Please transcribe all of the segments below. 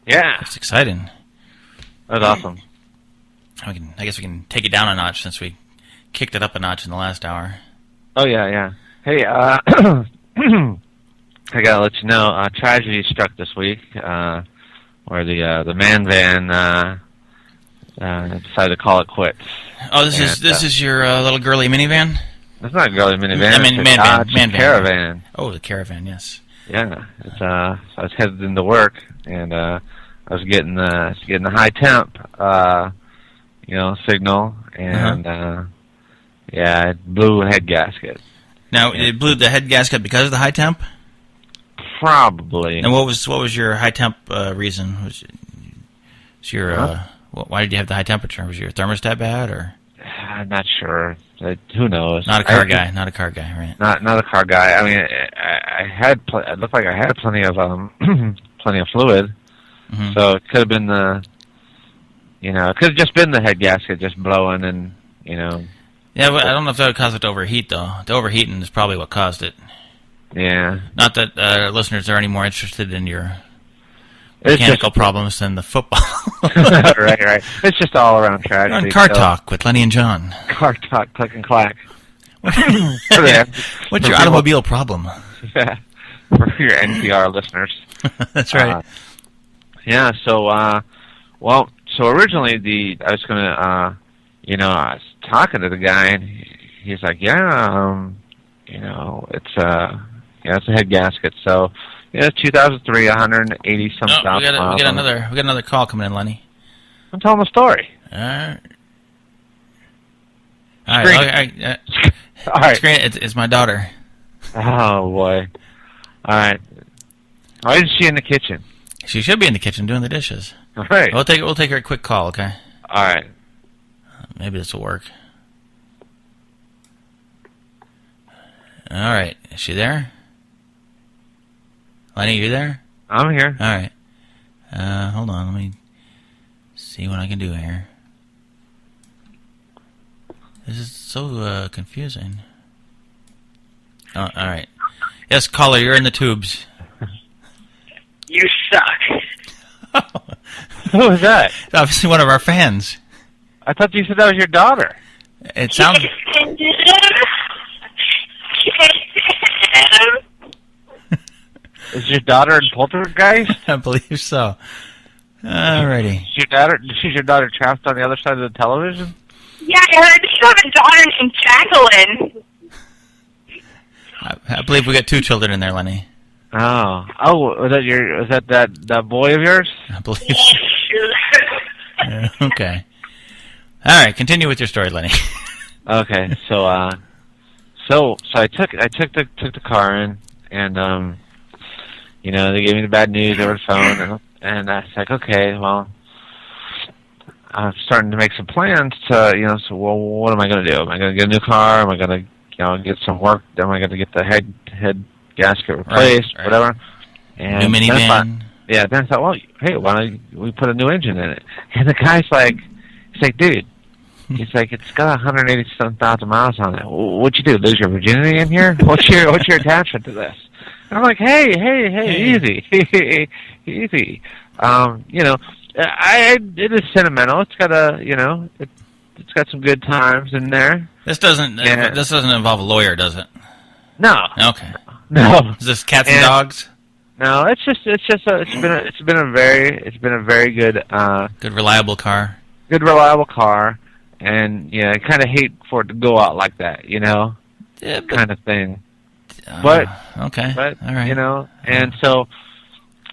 Yeah. That's exciting. That was awesome. I guess we can take it down a notch since we kicked it up a notch in the last hour. Oh, yeah. Hey, I gotta let you know, tragedy struck this week, where the man van decided to call it quits. Oh, this is your little girly minivan? It's not a girly minivan. I mean, it's a caravan. Oh, the caravan, yes. Yeah, it's so I was headed into work, and I was getting the high temp, signal, and yeah, it blew a head gasket. Now, it blew the head gasket because of the high temp? Probably. And what was your high temp reason? Why did you have the high temperature? Was your thermostat bad, or? I'm not sure. Who knows? Not a car guy, right? Not a car guy. I mean, I had it looked like I had plenty of plenty of fluid, so it could have been it could have just been the head gasket just blowing, and Yeah, but I don't know if that would cause it to overheat, though. The overheating is probably what caused it. Yeah. Not that listeners are any more interested in your mechanical problems than the football. Right. It's just all around tragedy. On Car Talk with Lenny and John. Car Talk, click and clack. What's your automobile problem? Yeah, for your NPR listeners. That's right. So originally I was gonna, I was talking to the guy, and he's like, it's a head gasket. So, 2003, 180 some thousand miles. We got another call coming in, Lenny. I'm telling the story. All right. All right. It's my daughter. Oh boy. All right. Why isn't she in the kitchen? She should be in the kitchen doing the dishes. All right. We'll take her a quick call, okay? All right. Maybe this will work. All right. Is she there? Lenny, you there? I'm here. All right. Hold on. Let me see what I can do here. This is so confusing. Oh, all right. Yes, caller, you're in the tubes. You suck. Who was that? It's obviously one of our fans. I thought you said that was your daughter. It sounds... Is your daughter in Poltergeist? I believe so. Alrighty. Is your daughter trapped on the other side of the television? Yeah, I heard you have a daughter named Jacqueline. I believe we got 2 children in there, Lenny. Oh, was that boy of yours? I believe so. Okay. All right, continue with your story, Lenny. Okay, so I took the car in, and they gave me the bad news over the phone, and I was like, okay, well, I'm starting to make some plans to, what am I going to do? Am I going to get a new car? Am I going to, get some work? Am I going to get the head gasket replaced? Right. Whatever. And new minivan. Then I thought, well, hey, why don't we put a new engine in it? And the guy's like, dude, he's like, it's got 180,000 miles on it. What'd you do? Lose your virginity in here? What's your attachment to this? And I'm like, hey, easy, easy. It is sentimental. It's got it's got some good times in there. This doesn't involve a lawyer, does it? No. Okay. No. Is this cats and dogs? No, it's been a very good good reliable car. Good reliable car, and I kind of hate for it to go out like that, Yeah, kind of thing. But okay, but all right, and so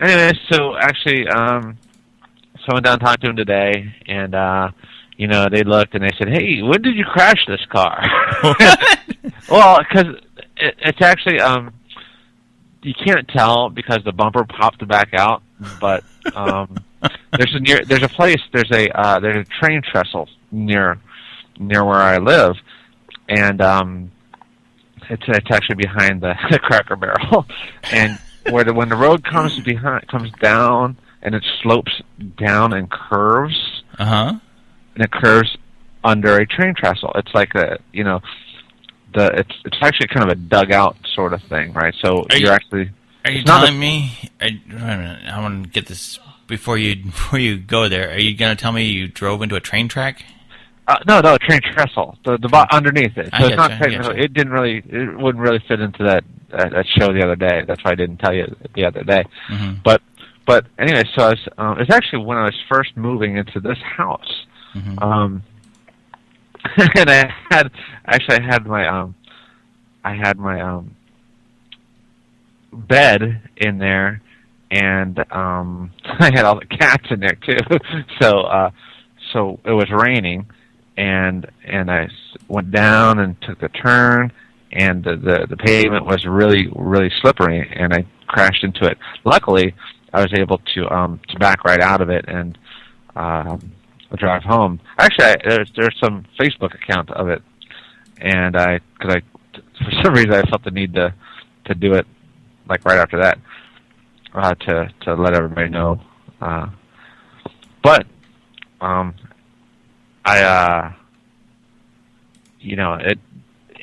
anyway, so actually, someone down talked to him today, and they looked and they said, "Hey, when did you crash this car?" Well, because it's actually you can't tell because the bumper popped back out, but there's a train trestle near where I live, and it's actually behind the Cracker Barrel, and when the road comes down and it slopes down and curves, and it curves under a train trestle. It's like it's actually kind of a dugout sort of thing, right? So Are you telling me? Wait a minute. I want to get this before you go there. Are you going to tell me you drove into a train track? No, train trestle. The underneath it. So it's not technical. It wouldn't really fit into that show the other day. That's why I didn't tell you the other day. Mm-hmm. But anyway, so it was actually when I was first moving into this house. Mm-hmm. And I had my bed in there, and I had all the cats in there too. So it was raining, and I went down and took the turn, and the pavement was really, really slippery, and I crashed into it. Luckily, I was able to back right out of it and drive home. Actually, there's some Facebook account of it, and because for some reason I felt the need to do it like right after that to let everybody know. But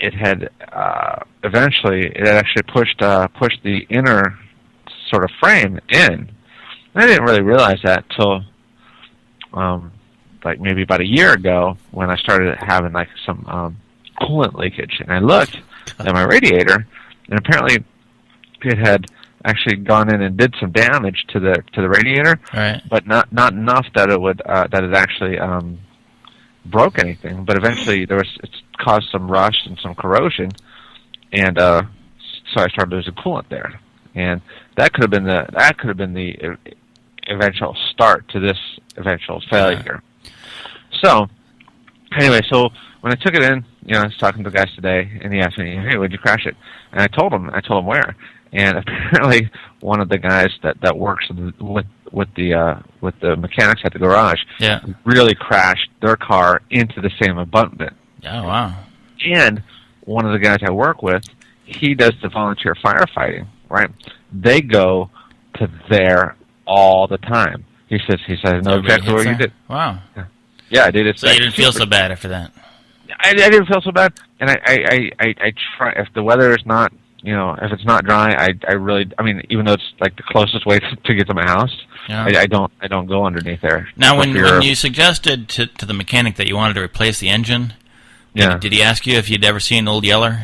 it had eventually it actually pushed the inner sort of frame in. And I didn't really realize that till like maybe about a year ago when I started having like some coolant leakage, and I looked at my radiator, and apparently it had actually gone in and did some damage to the radiator, right. But not enough that it would that it actually broke anything. But eventually it caused some rust and some corrosion, and so I started losing coolant there, and that could have been the eventual start to this eventual failure. So anyway, so when I took it in, I was talking to the guys today, and he asked me, "Hey, where'd you crash it?" And I told him where. And apparently, one of the guys that works with the mechanics at the garage, really crashed their car into the same abutment. Oh wow! And one of the guys I work with, he does the volunteer firefighting. Right? They go to there all the time. He says, "I know exactly where you did." Wow. Yeah, I did. So you didn't feel so bad after that. I didn't feel so bad, and I try, if the weather is not, if it's not dry, I mean, even though it's like the closest way to get to my house, I don't go underneath there. Now, when you suggested to the mechanic that you wanted to replace the engine, did he ask you if you'd ever seen Old Yeller?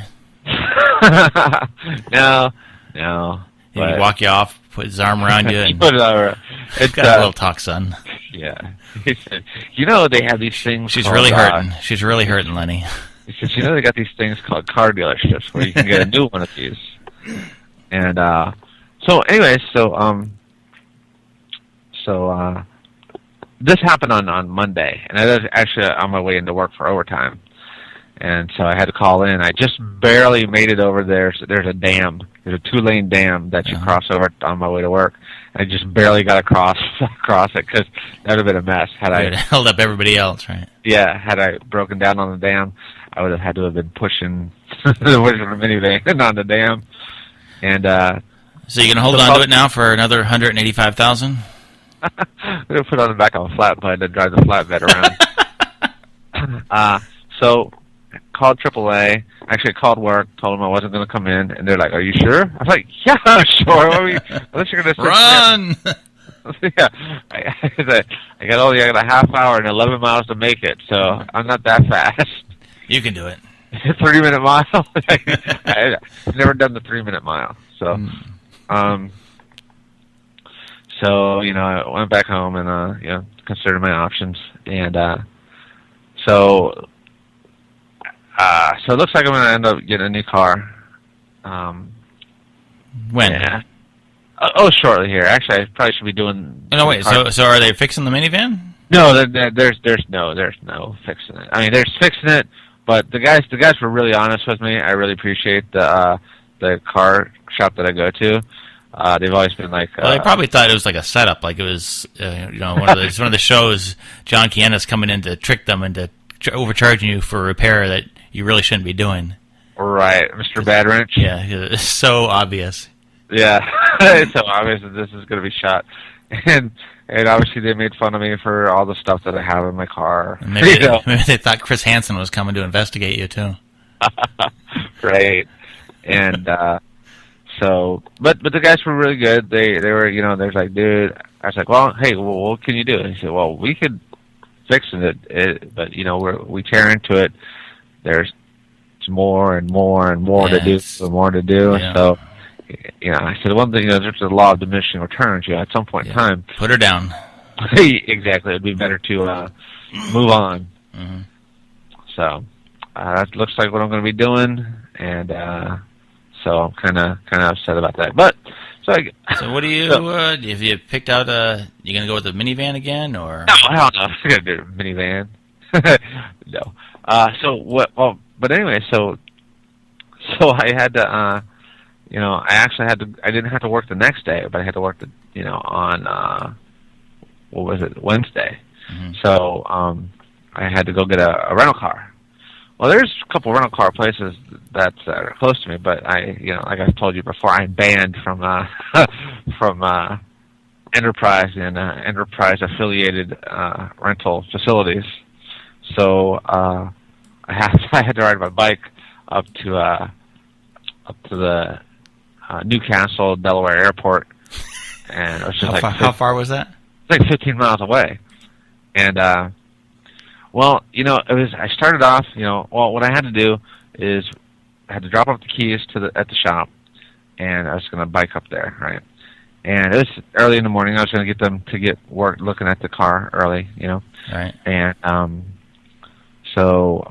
No. Did he walk you off, put his arm around you, and put it over? It's got a little talk, son. Yeah. He said, they have these things. She's really hurting. She's really hurting, Lenny. He says, they got these things called car dealerships where you can get a new one of these. And so anyway, so this happened on Monday, and I was actually on my way into work for overtime. And so I had to call in. I just barely made it over there. So there's a dam. There's a 2-lane dam that you cross over on my way to work. I just barely got across it because that would have been a mess. You would have held up everybody else, right? Yeah, had I broken down on the dam, I would have had to have been pushing the minivan on the dam. And so you can hold on to it now for another $185,000? I'm going to put it on the back of a flatbed and drive the flatbed around. So called AAA. Actually, called work. Told them I wasn't going to come in, and they're like, "Are you sure?" I was like, "Yeah, I'm sure." Unless you're going to run. Yeah, I got a half hour and 11 miles to make it, so I'm not that fast. You can do it. 3-minute mile. I've never done the 3-minute mile, so so I went back home and considered my options, and so it looks like I'm going to end up getting a new car. When? Yeah. Shortly here. Actually, I probably should be doing. No, wait. So are they fixing the minivan? No, there's no fixing it. I mean, there's fixing it, but the guys were really honest with me. I really appreciate the car shop that I go to. They've always been like. Well, they probably thought it was like a setup, like it was one of the shows. John Kiana's coming in to trick them into overcharging you for a repair that you really shouldn't be doing. Right, Mr. Bad Wrench. Yeah, it's so obvious. Yeah, it's so obvious that this is going to be shot, and obviously they made fun of me for all the stuff that I have in my car. And maybe they thought Chris Hansen was coming to investigate you too. Right, and So, but the guys were really good. They were, there's like, dude. I was like, well, hey, well, what can you do? And he said, well, we could fix it, but we tear into it. There's more and more and more to do, and more to do. Yeah. So, I said, one thing, there's the law of diminishing returns. At some point in time, put her down. Exactly, it'd be better to move on. Mm-hmm. So that looks like what I'm going to be doing, and so I'm kind of upset about that. But so what do you? Have you picked out you going to go with the minivan again, or? No, hell no. I'm going to do a minivan. No. So what? Well, but anyway, so I had to, I actually had to. I didn't have to work the next day, but I had to work on what was it, Wednesday. Mm-hmm. So I had to go get a rental car. Well, there's a couple rental car places that are close to me, but like I told you before, I'm banned from Enterprise and Enterprise affiliated rental facilities. So I had to ride my bike up to the Newcastle, Delaware airport, and it was just how far was that? It's like 15 miles away, and well, it was. I started off, well, what I had to do is I had to drop off the keys at the shop, and I was going to bike up there, right? And it was early in the morning. I was going to get them to get work looking at the car early, Right. And so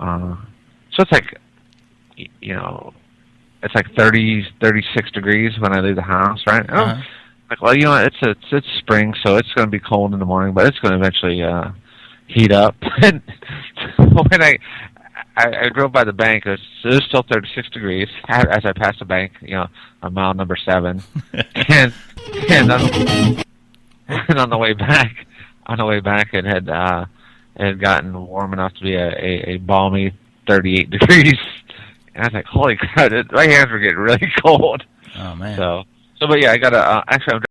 it's like, it's like 36 degrees when I leave the house, right? Uh-huh. Like, well, it's spring, so it's going to be cold in the morning, but it's going to eventually heat up. And when I drove by the bank, it was still 36 degrees as I passed the bank, on mile number 7, and on the way back, it had gotten warm enough to be a balmy 38 degrees, and I was like, holy crap, my hands were getting really cold. Oh man. So but yeah, I got actually I'm